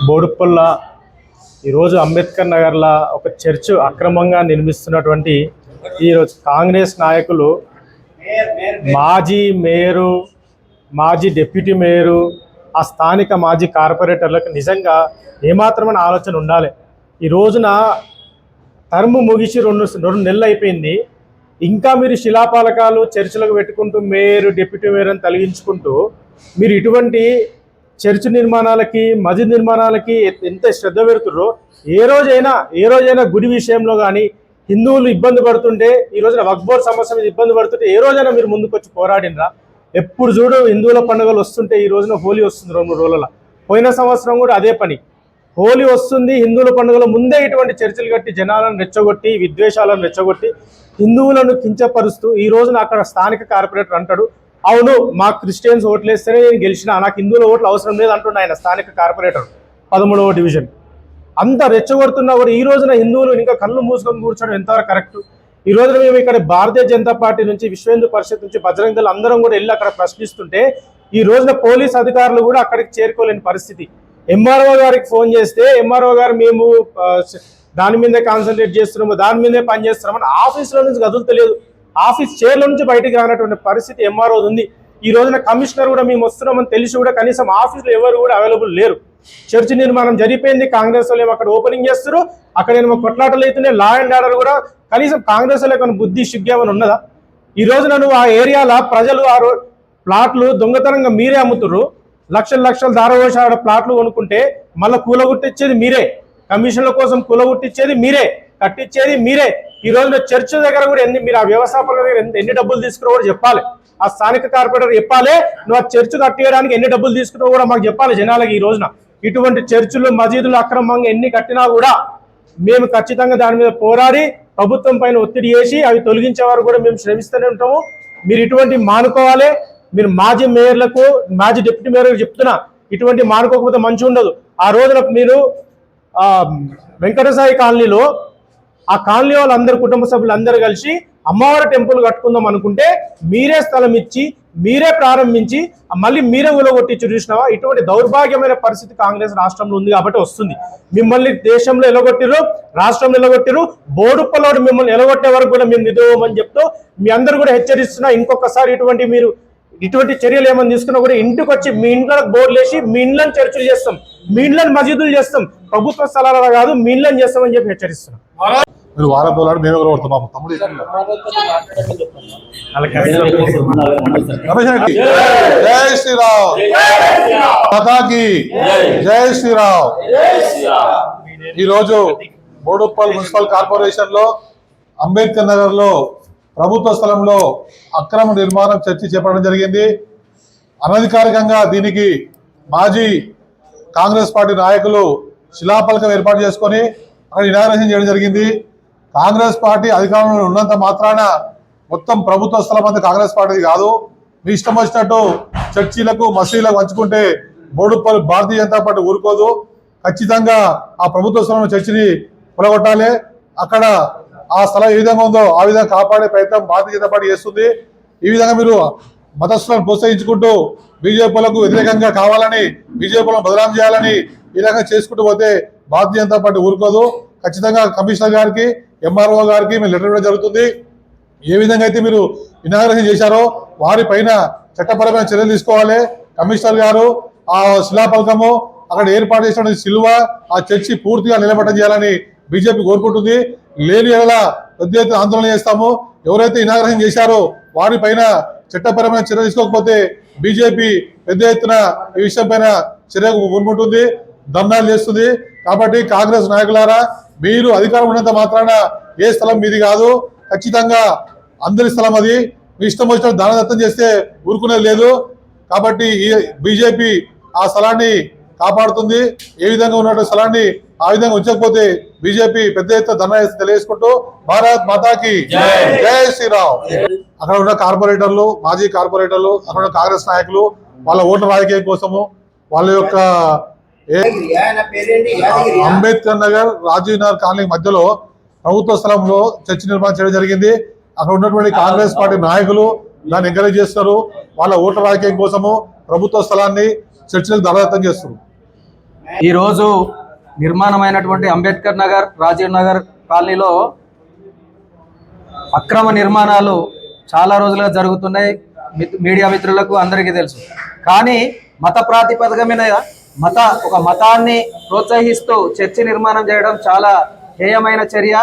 బోడుప్పల్ల ఈరోజు అంబేద్కర్ నగర్లో ఒక చర్చ్ అక్రమంగా నిర్మిస్తున్నటువంటి ఈరోజు కాంగ్రెస్ నాయకులు మాజీ మేయరు, మాజీ డిప్యూటీ మేయరు, ఆ స్థానిక మాజీ కార్పొరేటర్లకు నిజంగా ఏమాత్రమైన ఆలోచన ఉండాలి. ఈ రోజున టర్మ్ ముగిసి రెండు నెలలు అయిపోయింది. ఇంకా మీరు శిలాపాలకాలు చర్చిలకు పెట్టుకుంటూ మేయర్, డిప్యూటీ మేయర్ అని తొలగించుకుంటూ మీరు ఇటువంటి చర్చ్ నిర్మాణాలకి, మసీద్ నిర్మాణాలకి ఎంత శ్రద్ధ పెడుతుర్రో, ఏ రోజైనా గుడి విషయంలో కానీ హిందువులు ఇబ్బంది పడుతుంటే, ఈ రోజున వక్ఫ్ బోర్డు సమస్య మీద ఇబ్బంది పడుతుంటే ఏ రోజైనా మీరు ముందుకు వచ్చి పోరాడినరా? ఎప్పుడు చూడు హిందువుల పండుగలు వస్తుంటే, ఈ రోజున హోలీ వస్తుంది 2-3 రోజుల. పోయిన సంవత్సరం కూడా అదే పని. హోలీ వస్తుంది, హిందువుల పండుగల ముందే ఇటువంటి చర్చలు కట్టి జనాలను రెచ్చగొట్టి, విద్వేషాలను రెచ్చగొట్టి, హిందువులను కించపరుస్తూ ఈ రోజున అక్కడ స్థానిక కార్పొరేటర్ అంటాడు, అవును మా క్రిస్టియన్స్ ఓట్లు వేస్తేనే నేను గెలిచిన, నాకు హిందువుల ఓట్లు అవసరం లేదు అంటున్నా ఆయన స్థానిక కార్పొరేటర్ 13వ డివిజన్. అంత రెచ్చగొడుతున్నా కూడా ఈ రోజున హిందువులు ఇంకా కళ్ళు మూసుకొని కూర్చోవడం ఎంతవరకు కరెక్ట్? ఈ రోజున మేము ఇక్కడ భారతీయ జనతా పార్టీ నుంచి, విశ్వ హిందూ పరిషత్ నుంచి, బజరంగ దళ్ అందరం కూడా వెళ్ళి అక్కడ ప్రశ్నిస్తుంటే ఈ రోజున పోలీస్ అధికారులు కూడా అక్కడికి చేరుకోలేని పరిస్థితి. ఎంఆర్ఓ గారికి ఫోన్ చేస్తే ఎంఆర్ఓ గారు మేము దాని మీదే కాన్సన్ట్రేట్ చేస్తున్నాము, దాని మీదే పనిచేస్తున్నామని ఆఫీసులో నుంచి కదులుతలేదు, ఆఫీస్ చైర్ల నుంచి బయటికి రానటువంటి పరిస్థితి ఎంఆర్ఓ ఉంది. ఈ రోజున కమిషనర్ కూడా మేము వస్తున్నామని తెలిసి కూడా కనీసం ఆఫీసులో ఎవరు కూడా అవైలబుల్ లేరు. చర్చి నిర్మాణం జరిగిపోయింది, కాంగ్రెస్ వాళ్ళు ఏమో అక్కడ ఓపెనింగ్ చేస్తారు, అక్కడ ఏమో కొట్లాటలు అవుతున్నాయి, లా అండ్ ఆర్డర్ కూడా కనీసం కాంగ్రెస్ వాళ్ళకి ఏమైనా బుద్ధి సిగ్గేమని ఉన్నదా? ఈ రోజున నువ్వు ఆ ఏరియాలో ప్రజలు ఆ ప్లాట్లు దొంగతనంగా మీరే అమ్ముతుర్రు, లక్షలు దారవేశాడ ప్లాట్లు కొనుక్కుంటే మళ్ళీ కూలగొట్టించేది మీరే, కమిషన్ల కోసం కూలగొట్టించేది మీరే, కట్టించేది మీరే. ఈ రోజున చర్చ్ దగ్గర కూడా మీరు ఆ వ్యవస్థాపకుల దగ్గర ఎన్ని డబ్బులు తీసుకున్నావు కూడా చెప్పాలి. ఆ స్థానిక కార్పొరేటర్ చెప్పాలి, నువ్వు ఆ చర్చ్ కట్టేయడానికి ఎన్ని డబ్బులు తీసుకున్నావు కూడా మాకు చెప్పాలి జనాలకి. ఈ రోజున ఇటువంటి చర్చిలు, మసీదులు అక్రమంగా ఎన్ని కట్టినా కూడా మేము ఖచ్చితంగా దాని మీద పోరాడి ప్రభుత్వం పైన ఒత్తిడి చేసి అవి తొలగించే వారు కూడా మేము శ్రమిస్తూనే ఉంటాము. మీరు ఇటువంటి మానుకోవాలి. మీరు మాజీ మేయర్లకు, మాజీ డిప్యూటీ మేయర్లకు చెప్తున్నా, ఇటువంటి మానుకోకపోతే మంచి ఉండదు. ఆ రోజున మీరు వెంకటసాయి కాలనీలో ఆ కాలనీ వాళ్ళందరూ, కుటుంబ సభ్యులు అందరూ కలిసి అమ్మవారి టెంపుల్ కట్టుకుందాం అనుకుంటే మీరే స్థలం ఇచ్చి, మీరే ప్రారంభించి మళ్ళీ మీరే ఊలగొట్టించి చూసినావా? ఇటువంటి దౌర్భాగ్యమైన పరిస్థితి కాంగ్రెస్ రాష్ట్రంలో ఉంది కాబట్టి వస్తుంది. మిమ్మల్ని దేశంలో ఎలగొట్టిరు, రాష్ట్రంలో ఎలగొట్టిరు, బోడుప్పలోడు మిమ్మల్ని ఎలగొట్టే వరకు కూడా మేము నిద్రపోమని చెప్తూ మీ అందరూ కూడా హెచ్చరిస్తున్నా. ఇంకొకసారి ఇటువంటి చర్యలు ఏమైనా తీసుకున్నా కూడా ఇంటికి వచ్చి మీ ఇంట్లో బోర్డులు వేసి మీ ఇండ్లను చర్చలు చేస్తాం, మీ ఇండ్లను మసీదులు చేస్తాం, ప్రభుత్వ స్థలాలు కాదు మీ ఇండ్లను చేస్తామని చెప్పి హెచ్చరిస్తున్నాం. మీరు వారం పోలాడు మేము ఎవరు కొడతాం తమ్ముడు. జై శ్రీరామ్, మాతాకి జై శ్రీరామ్. ఈరోజు బోడుప్పల్ మున్సిపల్ కార్పొరేషన్ లో అంబేద్కర్ నగర్ లో ప్రభుత్వ స్థలంలో అక్రమ నిర్మాణం చర్చ చేపట్టడం జరిగింది. అనధికారికంగా దీనికి మాజీ కాంగ్రెస్ పార్టీ నాయకులు శిలాఫలకం ఏర్పాటు చేసుకొని అక్కడ ఇనాగ్రేషన్ చేయడం జరిగింది. కాంగ్రెస్ పార్టీ అధికారంలో ఉన్నంత మాత్రాన మొత్తం ప్రభుత్వ స్థలం అంతా కాంగ్రెస్ పార్టీది కాదు. మీ ఇష్టం వచ్చినట్టు చర్చీలకు, మసీదులకు పంచుకుంటే బోడుప్పల్ భారతీయ జనతా పార్టీ ఊరుకోదు. ఖచ్చితంగా ఆ ప్రభుత్వ స్థలంలో చర్చిని పొలగొట్టాలి. అక్కడ ఆ స్థలం ఏ విధంగా ఉందో ఆ విధంగా కాపాడే ప్రయత్నం భారతీయ జనతా పార్టీ చేస్తుంది. ఈ విధంగా మీరు మతస్థులను ప్రోత్సహించుకుంటూ బీజేపీలకు వ్యతిరేకంగా కావాలని, బీజేపీలను బదనాం చేయాలని ఈ విధంగా చేసుకుంటూ పోతే భారతీయ జనతా పార్టీ ఊరుకోదు. ఖచ్చితంగా కమిషనర్ గారికి, ఎంఆర్ఓ గారికి మేము లెటర్ ఇవ్వడం జరుగుతుంది. ఏ విధంగా అయితే మీరు ఇనాగ్రేషన్ చేశారో వారి పైన చట్టపరమైన చర్యలు తీసుకోవాలి. కమిషనర్ గారు ఆ శిలాఫలకము, అక్కడ ఏర్పాటు చేసిన సిలువ, ఆ చర్చి పూర్తిగా నిలబెట్ట చేయాలని బీజేపీ కోరుకుంటుంది. లేని ఎలా పెద్ద ఎత్తున ఆందోళన చేస్తాము. ఎవరైతే ఇనాగ్రేషన్ చేశారో వారి పైన చట్టపరమైన చర్య తీసుకోకపోతే బీజేపీ పెద్ద ఎత్తున ఈ విషయం పైన చర్యకు ముందుంటుంది, ధర్నాలు చేస్తుంది. కాబట్టి కాంగ్రెస్ నాయకులారా, మీరు అధికారం ఉన్నంత మాత్రాన ఏ స్థలం మీది కాదు, ఖచ్చితంగా అందరి స్థలం అది. మీ ఇష్టం వచ్చినట్టు దానదత్తం చేస్తే ఊరుకునేది లేదు. కాబట్టి ఈ బీజేపీ ఆ స్థలాన్ని కాపాడుతుంది. ఏ విధంగా ఉన్నటువంటి స్థలాన్ని ఆ విధంగా ఉంచకపోతే బీజేపీ పెద్ద ఎత్తున ధర్నా తెలియజేసుకుంటూ భారత్ మాతాకి జై శ్రీరామ్. అక్కడ ఉన్న కార్పొరేటర్లు, మాజీ కార్పొరేటర్లు, అక్కడ ఉన్న కాంగ్రెస్ నాయకులు వాళ్ళ ఓట్ల రాజకీయం కోసము వాళ్ళ యొక్క అంబేద్కర్ నగర్, రాజీవ్ నగర్ కాలనీ మధ్యలో ప్రభుత్వ స్థలంలో చర్చి నిర్మాణం చేయడం జరిగింది. అక్కడ ఉన్నటువంటి కాంగ్రెస్ పార్టీ నాయకులు దాన్ని ఎంకరేజ్ చేస్తారు. వాళ్ళ ఓట్ల రాజకీయం కోసము ప్రభుత్వ స్థలాన్ని చర్చిలకు దళదత్తం చేస్తారు. ఈరోజు నిర్మాణమైనటువంటి అంబేద్కర్ నగర్, రాజీవ్ నగర్ కాలనీలో అక్రమ నిర్మాణాలు చాలా రోజులుగా జరుగుతున్నాయి. మీడియా మిత్రులకు అందరికీ తెలుసు. కానీ మత ప్రాతిపదిక మీద ఒక మతాన్ని ప్రోత్సహిస్తూ చర్చి నిర్మాణం చేయడం చాలా హేయమైన చర్య.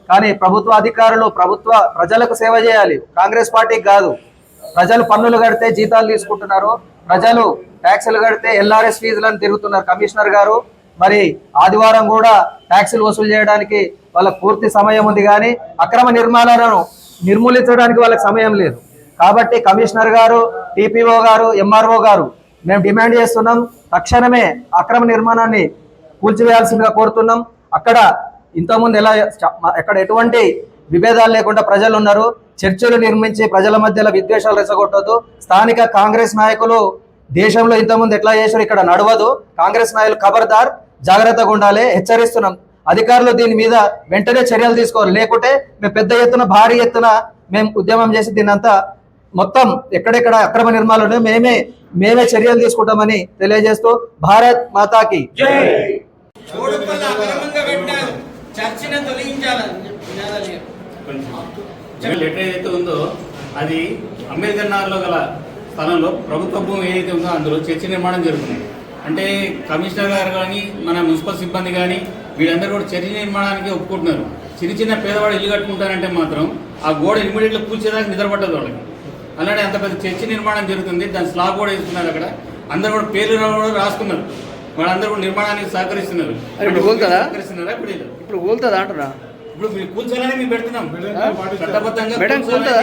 కానీ ప్రభుత్వ అధికారులు ప్రజలకు సేవ చేయాలి, కాంగ్రెస్ పార్టీకి కాదు. ప్రజలు పన్నులు కడితే జీతాలు తీసుకుంటున్నారు, ప్రజలు ట్యాక్సులు కడితే ఎల్ఆర్ఎస్ ఫీజులను తిరుగుతున్నారు కమిషనర్ గారు. మరి ఆదివారం కూడా ట్యాక్సులు వసూలు చేయడానికి వాళ్ళకు పూర్తి సమయం ఉంది, కానీ అక్రమ నిర్మాణాలను నిర్మూలించడానికి వాళ్ళకి సమయం లేదు. కాబట్టి కమిషనర్ గారు, టీపీఓ గారు, ఎంఆర్ఓ గారు మేము డిమాండ్ చేస్తున్నాం, తక్షణమే అక్రమ నిర్మాణాన్ని కూల్చివేయాల్సిందిగా కోరుతున్నాం. అక్కడ ఇంతకుముందు ఎక్కడ ఎటువంటి విభేదాలు లేకుండా ప్రజలు ఉన్నారు. చర్చలు నిర్మించి ప్రజల మధ్యలో విద్వేషాలు రెచ్చగొట్టొద్దు. స్థానిక కాంగ్రెస్ నాయకులు దేశంలో ఇంతకుముందు ఎట్లా చేశారు, ఇక్కడ నడవదు. కాంగ్రెస్ నాయకులు ఖబర్దార్, జాగ్రత్తగా ఉండాలి, హెచ్చరిస్తున్నాం. అధికారులు దీని మీద వెంటనే చర్యలు తీసుకోవాలి, లేకుంటే మేము పెద్ద ఎత్తున భారీ ఎత్తున మేము ఉద్యమం చేసి దీన్నంతా మొత్తం ఎక్కడెక్కడ అక్రమ నిర్మాణాలు మేమే చర్యలు తీసుకుంటామని తెలియజేస్తూ భారత్ మాతాకి లెటర్ ఏదైతే ఉందో అది అంబేద్కర్ నగర్లో గల స్థలంలో ప్రభుత్వ భూమి ఏదైతే ఉందో అందులో చర్చి నిర్మాణం జరుగుతుంది. అంటే కమిషనర్ గారు కానీ మన మున్సిపల్ సిబ్బంది కానీ వీళ్ళందరూ కూడా చర్చి నిర్మాణానికి ఒప్పుకుంటున్నారు. చిన్న పేదవాడు ఇల్లు కట్టుకుంటారంటే మాత్రం ఆ గోడ ఇమీడియట్గా కూర్చేదాకా నిద్రపట్టదు వాళ్ళకి. అలానే అంత పెద్ద చర్చి నిర్మాణం జరుగుతుంది, దాని స్లాబ్ కూడా వేసుకున్నారు. అక్కడ అందరూ కూడా పేర్లు కూడా రాసుకున్నారు. వాళ్ళందరూ కూడా నిర్మాణానికి సహకరిస్తున్నారు. ఇప్పుడు కూలుతుందా అంటున్నా? ఇప్పుడు మీరు కూర్చోవాలని మేము పెడుతున్నాం చట్టబద్ధంగా. మేడం కూలుతుందా?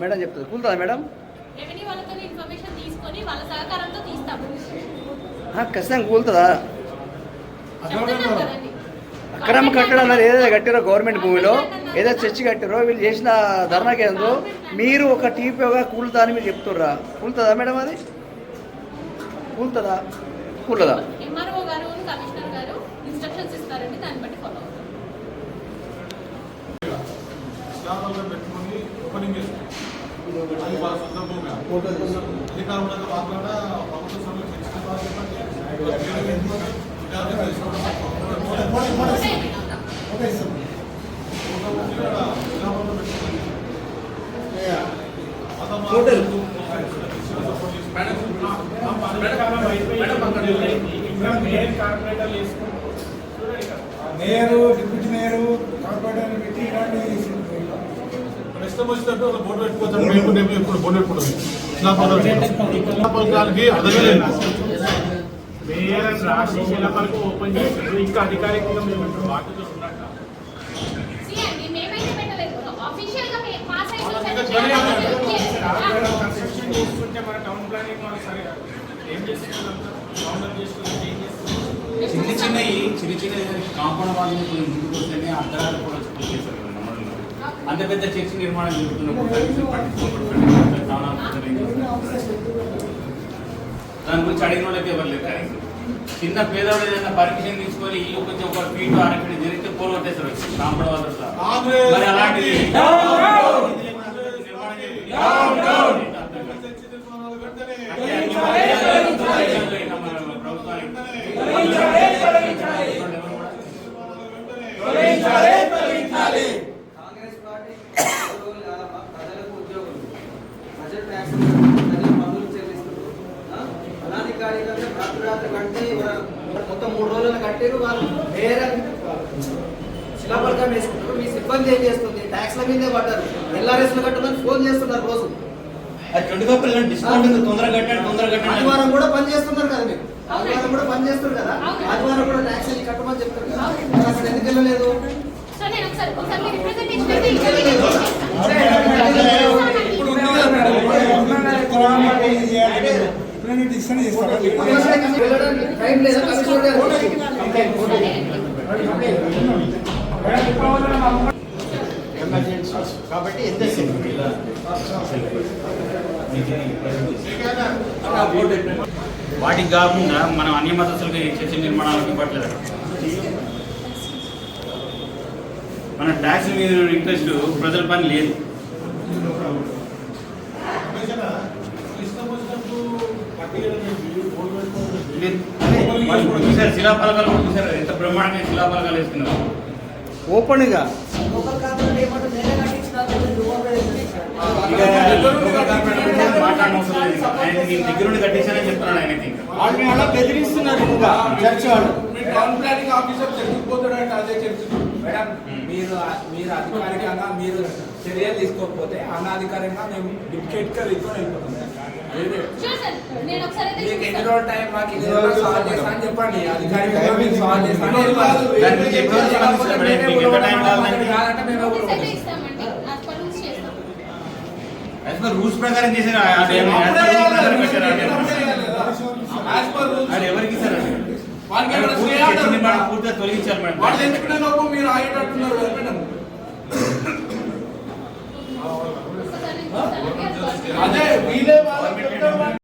మేడం చెప్తుంది కూలుతుందా? మేడం ఖచ్చితంగా కూలుతుందా? అక్రమ కట్టడం అనేది ఏదైతే కట్టారో గవర్నమెంట్ భూమిలో ఏదైతే చర్చి కట్టారో వీళ్ళు చేసిన ధర్నా కేంద్రం మీరు ఒక టీపీగా కూలుతా అని మీరు చెప్తుర్రా? కూలుతుందా మేడం? అది కూలుతుందా? కూలదా? మేయరు, డిప్యూటీ మేయరు, కార్పొరేటర్ పెట్టి ఇలాంటి ఇష్టం వచ్చినట్టు బోర్డు పెట్టుకోవచ్చు. ఇప్పుడు బోర్డు పెట్టుకుంటుంది మేయర్ రాసి శిలపలకు ఓపెన్ చేశారు. ఇంకా అధికారికంగా మేము ఇప్పుడు వాటిలో ఉన్నట్టు కన్స్ట్రక్షన్ చేస్తుంటే మన టౌన్ ప్లానింగ్ వాళ్ళు సరే ఏం చేస్తున్నారు, చిన్న కాంపౌండ్ వాళ్ళు ముందుకు వస్తేనే అర్ధరాలు కూడా చేశారు కదా మనలో. అంత పెద్ద చర్చి నిర్మాణం జరుగుతున్నప్పుడు దాని గురించి అడిగిన వాళ్ళకి ఎవరు లేదు. కానీ చిన్న పేదవాడు ఏదైనా పర్మిషన్ తీసుకొని ఇల్లు కొంచెం ఒక ఫీట్ అరఫీట్ జరిగితే పోలగొట్టేస్తారు కాంపౌండ్ వాళ్ళు. మరి అలాంటిది కాంగ్రెస్ పార్టీ ప్రజలకు ఉద్యోగులు, ప్రజలు ట్యాక్స్ పన్నులు చెల్లిస్తున్నారు. అనాధికారికంగా రాత్రి కట్టి మొత్తం 3 రోజులు కట్టారు. వాళ్ళు వేరే శిలాపలకం వేసుకుంటారు. మీ సిబ్బంది ఏం చేస్తుంది? ట్యాక్స్ల మీదే పడ్డారు. ఎల్ఆర్ఎస్లు కట్టమని ఫోన్ చేస్తున్నారు రోజు. ఆదివారం కూడా పని చేస్తున్నారు కదా మీరు, ఆదివారం కూడా పని చేస్తారు కదా, ఆదివారం కూడా ట్యాక్స్ అని కట్టమని చెప్తారు కదా, అక్కడ ఎందుకు వెళ్ళలేదు? కాబట్టి వాటికి కాకుండా మనం అన్ని మతస్థులకి చర్చ నిర్మాణాలకు ఇవ్వట్లేదు. మన ట్యాక్స్ మీద ఇంట్రెస్ట్ ప్రజల పని లేదు. వాళ్ళు ఇప్పుడు చూసారు శిలాఫలకాలు కూడా చూసారు, ఎంత బ్రహ్మాండంగా శిలాఫలకాలు వేస్తున్నారు. ఓపెన్గా మాట్లాడిన అవసరం లేదు. ఆయన నేను దగ్గర నుండి కట్టించానని చెప్తున్నాను ఆయనకి. ఇంకా వాళ్ళని అలా బెదిరిస్తున్నారు ఇంకా చర్చ్ వాళ్ళు. టౌన్ ప్లానింగ్ ఆఫీసర్ చెప్పుకుపోతాడంటే అదే చెప్తున్నాను మేడం. మీరు అధికారికంగా మీరు చర్యలు తీసుకోకపోతే అనాధికారికంగా మేము డిప్యూట్ గా వెళ్ళిపోతాం. మీకు ఎన్ని రోజుల టైం, మాకు ఎన్ని రోజులు సాల్వ్ చేస్తా అని చెప్పండి. అధికారికంగా మీకు సాల్వ్ చేస్తాను దాని గురించి ఎప్పుడు సంబంధించిన మేడం, మీకు ఎంత టైం కావాలంటే కాదంటే మేము రూల్స్ ప్రకారం చేశారు. అది ఎవరికి ఇస్తారండి? చర్చి నిర్మాణం పూర్తిగా తొలగించారు మేడం. వాళ్ళు ఎంచుకునే లోపం మీరు ఆగేటట్టున్నారు కదా మేడం. అదే వీలే